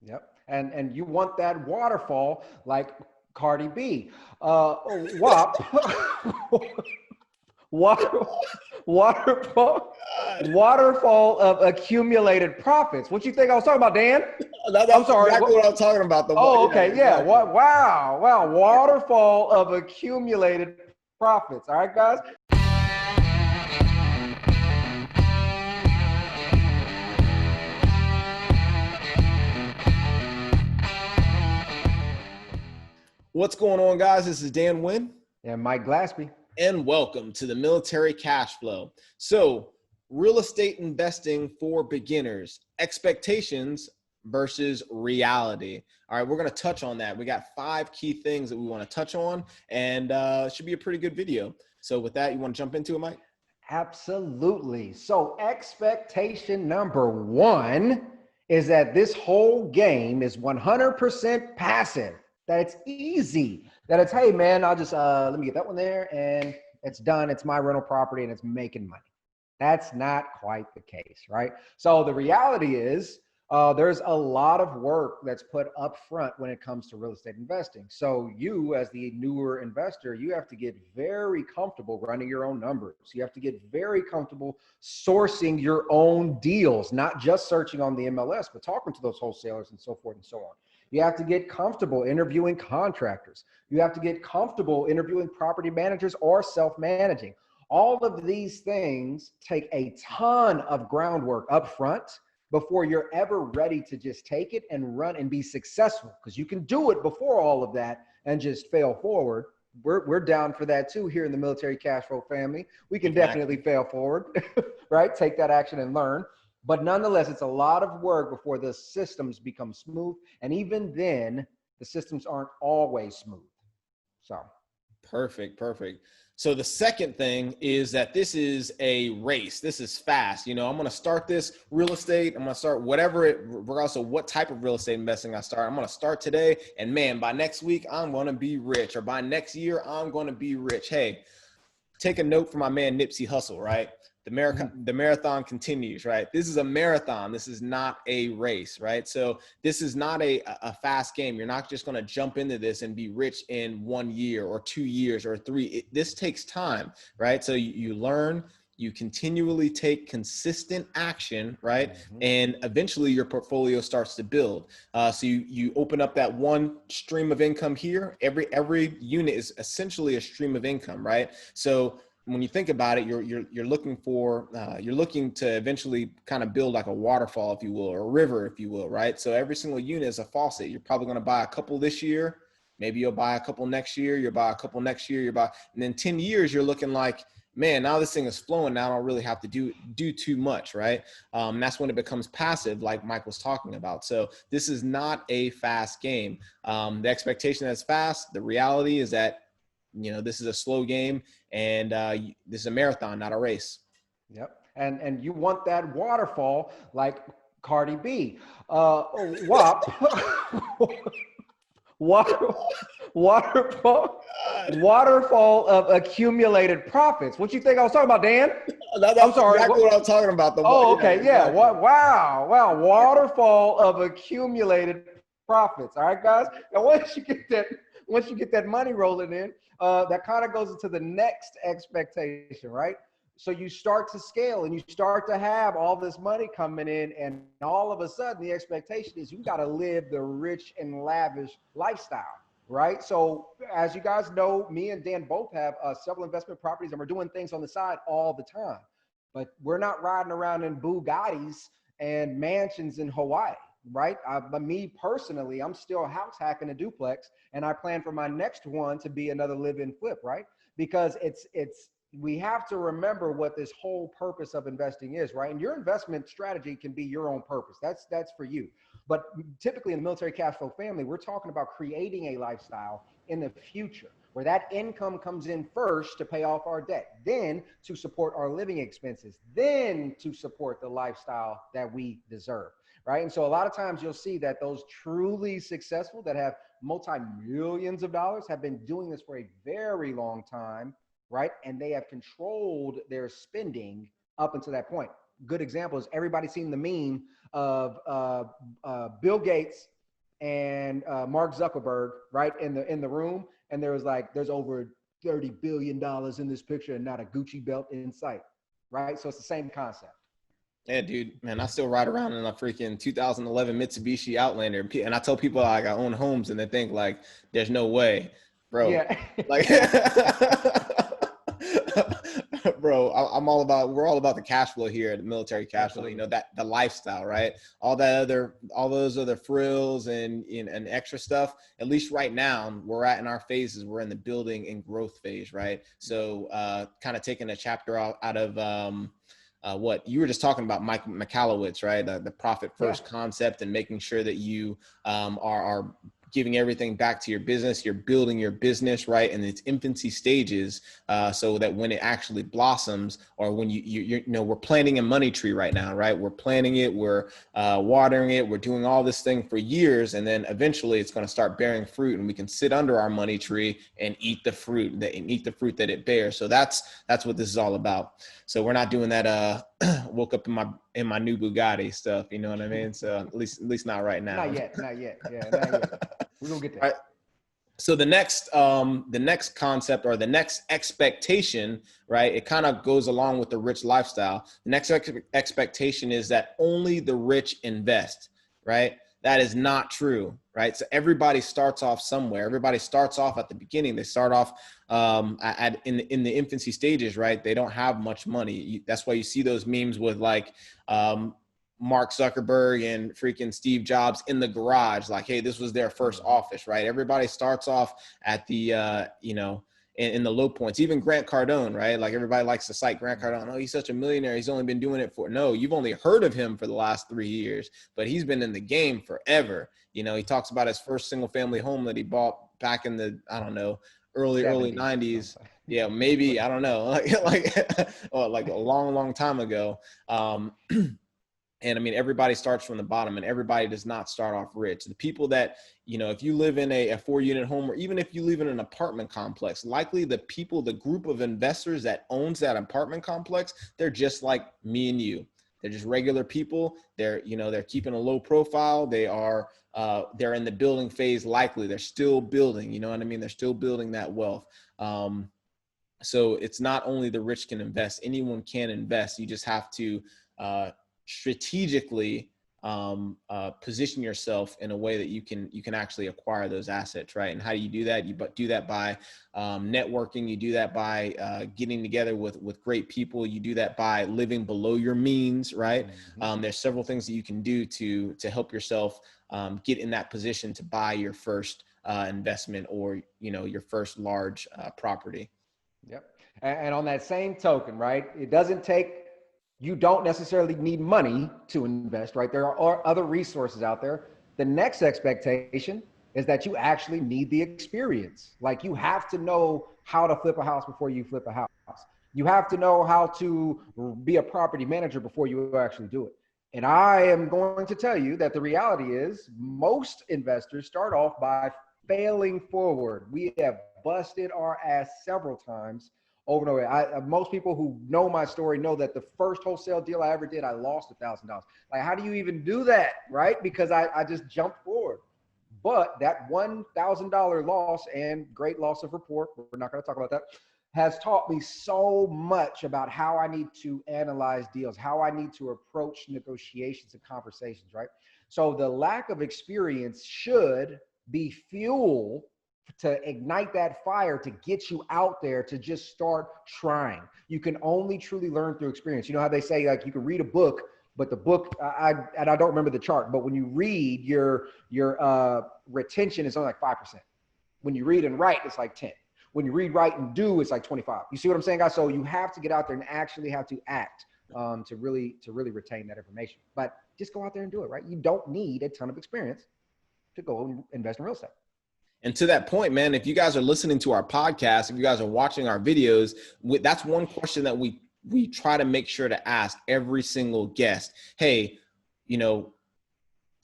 Yep. And you want that waterfall like Cardi B. WAP. Water, waterfall, waterfall of accumulated profits. What you think I was talking about, Dan? I'm That's sorry. exactly what I'm talking about. Oh, okay. Yeah. Exactly. Wow. Waterfall of accumulated profits. All right, guys. What's going on, guys? This is Dan Wynn. And Mike Glaspie. And welcome to the Military Cashflow. So, real estate investing for beginners, expectations versus reality. All right, we're going to touch on that. We got 5 key things that we want to touch on, and it should be a pretty good video. So with that, you want to jump into it, Mike? Absolutely. So expectation number 1 is that this whole game is 100% passive, that it's easy, that it's, hey man, I'll just, let me get that one there and it's done. It's my rental property and it's making money. That's not quite the case, right? So the reality is there's a lot of work that's put up front when it comes to real estate investing. So you, as the newer investor, you have to get very comfortable running your own numbers. You have to get very comfortable sourcing your own deals, not just searching on the MLS, but talking to those wholesalers and so forth and so on. You have to get comfortable interviewing contractors. You have to get comfortable interviewing property managers or self-managing. All of these things take a ton of groundwork up front before you're ever ready to just take it and run and be successful, because you can do it before all of that and just fail forward. We're down for that too here in the Military Cashflow family. We can definitely fail forward, right? Take that action and learn. But nonetheless, it's a lot of work before the systems become smooth. And even then, the systems aren't always smooth. So. Perfect. So the second thing is that this is a race. This is fast. I'm going to start this real estate. I'm going to start regardless of what type of real estate investing I start. I'm going to start today. And man, by next week, I'm going to be rich. Or by next year, I'm going to be rich. Hey, take a note from my man, Nipsey Hussle, right? The marathon continues, right? This is a marathon. This is not a race, right? So this is not a fast game. You're not just going to jump into this and be rich in 1 year or 2 years or 3. This takes time, right? So you learn, you continually take consistent action, right? And eventually your portfolio starts to build. So you open up that one stream of income here. Every unit is essentially a stream of income, right? So when you think about it, you're looking to eventually kind of build like a waterfall, if you will, or a river, if you will, right? So every single unit is a faucet. You're probably going to buy a couple this year. Maybe you'll buy a couple next year. You'll buy a couple next year. And then 10 years, you're looking like, man, now this thing is flowing. Now I don't really have to do too much, right? That's when it becomes passive, like Mike was talking about. So this is not a fast game. The expectation that's fast. The reality is that this is a slow game, and this is a marathon, not a race. Yep. And you want that waterfall like Cardi B. WAP. Waterfall of accumulated profits. What you think I was talking about, Dan? I'm sorry. Exactly what I'm talking about. Oh, okay. Yeah. Wow. Waterfall of accumulated profits. All right, guys. And once you get that money rolling in, that kind of goes into the next expectation, right? So you start to scale and you start to have all this money coming in, and all of a sudden the expectation is you got to live the rich and lavish lifestyle, right? So as you guys know, me and Dan both have several investment properties, and we're doing things on the side all the time, but we're not riding around in Bugattis and mansions in Hawaii. Right. But me personally, I'm still house hacking a duplex, and I plan for my next one to be another live-in flip. Right. Because we have to remember what this whole purpose of investing is. Right. And your investment strategy can be your own purpose. That's for you. But typically in the Military Cashflow family, we're talking about creating a lifestyle in the future where that income comes in first to pay off our debt, then to support our living expenses, then to support the lifestyle that we deserve. Right. And so a lot of times you'll see that those truly successful that have multi-millions of dollars have been doing this for a very long time. Right. And they have controlled their spending up until that point. Good example is everybody's seen the meme of Bill Gates and Mark Zuckerberg, right, in the room, and there was like, there's over $30 billion in this picture and not a Gucci belt in sight, right? So it's the same concept. Yeah, dude, man, I still ride around in a freaking 2011 Mitsubishi Outlander, and I tell people like I own homes, and they think like there's no way, bro. Yeah. Like, bro, we're all about the cash flow here, the military cash flow. You know, that the lifestyle, right? All those other frills and extra stuff. At least right now, we're in our phases. We're in the building and growth phase, right? So, kind of taking a chapter out of what you were just talking about, Mike Michalowicz, right? The profit first concept, and making sure that you are giving everything back to your business. You're building your business, right, in its infancy stages, so that when it actually blossoms, or when you know, we're planting a money tree right now, right? We're planting it, we're watering it, we're doing all this thing for years, and then eventually it's going to start bearing fruit, and we can sit under our money tree and eat the fruit that it bears. So that's what this is all about. So we're not doing that woke up in my new Bugatti stuff, you know what I mean? So at least not right now. Not yet. Yeah, not yet. We're gonna get there. Right. So the next concept, or the next expectation, right? It kind of goes along with the rich lifestyle. The next expectation is that only the rich invest, right? That is not true, right? So everybody starts off somewhere. Everybody starts off at the beginning. They start off in the infancy stages, right? They don't have much money. That's why you see those memes with like Mark Zuckerberg and freaking Steve Jobs in the garage, like, hey, this was their first office, right? Everybody starts off at the, in the low points. Even Grant Cardone, right? Like, everybody likes to cite Grant Cardone. Oh, he's such a millionaire. He's only been doing it no, you've only heard of him for the last 3 years, but he's been in the game forever. You know, he talks about his first single family home that he bought back in the, I don't know, early 90s. Yeah, maybe, I don't know, like a long time ago. And I mean, everybody starts from the bottom, and everybody does not start off rich. The people that, you know, if you live in a 4-unit home, or even if you live in an apartment complex, likely the group of investors that owns that apartment complex, they're just like me and you. They're just regular people. They're keeping a low profile. They're in the building phase. Likely they're still building, you know what I mean? They're still building that wealth. So it's not only the rich can invest, anyone can invest. You just have to, strategically position yourself in a way that you can actually acquire those assets, right? And how do you do that? You do that by networking. You do that by getting together with great people. You do that by living below your means, right? Mm-hmm. There's several things that you can do to help yourself get in that position to buy your first investment, or, you know, your first large property. Yep. And on that same token, right, you don't necessarily need money to invest, right? There are other resources out there. The next expectation is that you actually need the experience. Like, you have to know how to flip a house before you flip a house. You have to know how to be a property manager before you actually do it. And I am going to tell you that the reality is most investors start off by failing forward. We have busted our ass several times over and over. Most people who know my story know that the first wholesale deal I ever did, I lost $1,000. Like, how do you even do that, right? Because I just jumped forward. But that $1,000 loss, and great loss of rapport, we're not going to talk about that, has taught me so much about how I need to analyze deals, how I need to approach negotiations and conversations, right? So the lack of experience should be fuel to ignite that fire, to get you out there, to just start trying. You can only truly learn through experience. You know how they say, like, you can read a book, but the book, I don't remember the chart, but when you read, your retention is only like 5%. When you read and write, it's like 10. When you read, write, and do, it's like 25. You see what I'm saying, guys? So you have to get out there and actually have to act to really retain that information. But just go out there and do it, right? You don't need a ton of experience to go and invest in real estate. And to that point, man, if you guys are listening to our podcast, if you guys are watching our videos, that's one question that we try to make sure to ask every single guest. Hey, you know,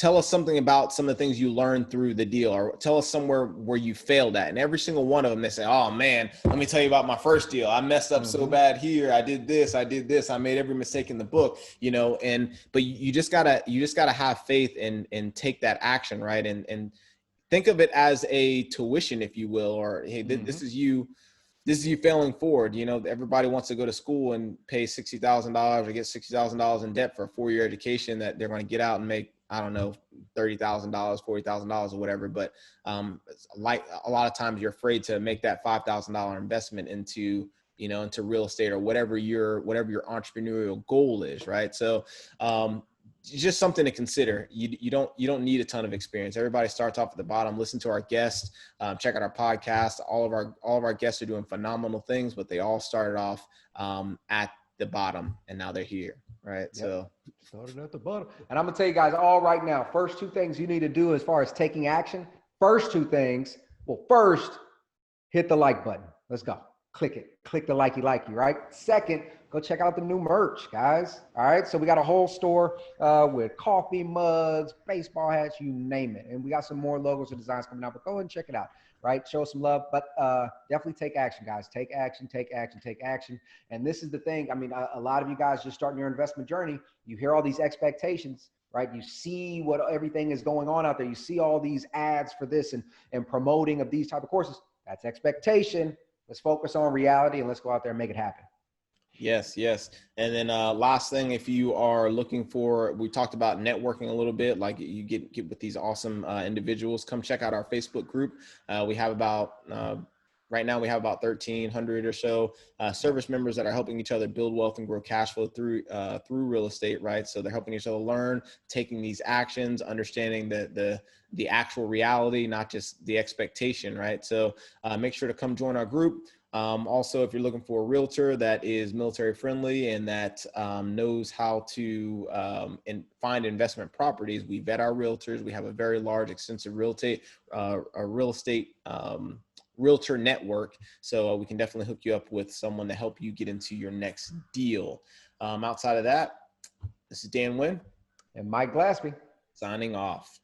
tell us something about some of the things you learned through the deal, or tell us somewhere where you failed at. And every single one of them, they say, oh man, let me tell you about my first deal. I messed up so bad here. I did this. I made every mistake in the book, but you just gotta have faith and take that action. Right. And think of it as a tuition, if you will, or, hey, this is you failing forward. Everybody wants to go to school and pay $60,000 or get $60,000 in debt for a 4-year education that they're going to get out and make, I don't know, $30,000, $40,000 or whatever. But like a lot of times you're afraid to make that $5,000 investment into real estate or whatever your entrepreneurial goal is. Right. So, just something to consider. You don't need a ton of experience. Everybody starts off at the bottom. Listen to our guests, check out our podcast. All of our guests are doing phenomenal things, but they all started off at the bottom and now they're here. Right. Yep. So started at the bottom. And I'm gonna tell you guys all right now, first 2 things you need to do as far as taking action. First 2 things. Well, first, hit the like button. Let's go. Click it. Click the likey, right? Second, go check out the new merch, guys. All right. So we got a whole store with coffee mugs, baseball hats, you name it. And we got some more logos and designs coming out, but go ahead and check it out. Right. Show us some love, but definitely take action, guys. Take action. And this is the thing. I mean, a lot of you guys just starting your investment journey, you hear all these expectations, right? You see what everything is going on out there. You see all these ads for this and promoting of these type of courses. That's expectation. Let's focus on reality and let's go out there and make it happen. Yes. And then last thing, if you are looking for, we talked about networking a little bit, like you get with these awesome individuals, come check out our Facebook group. We have right now we have about 1,300 or so service members that are helping each other build wealth and grow cash flow through real estate, right? So they're helping each other learn, taking these actions, understanding the actual reality, not just the expectation, right? So make sure to come join our group. Also, if you're looking for a realtor that is military friendly and that knows how to find investment properties, we vet our realtors. We have a very large, extensive real estate realtor network. So we can definitely hook you up with someone to help you get into your next deal. Outside of that, this is Dan Wynn and Mike Glassby signing off.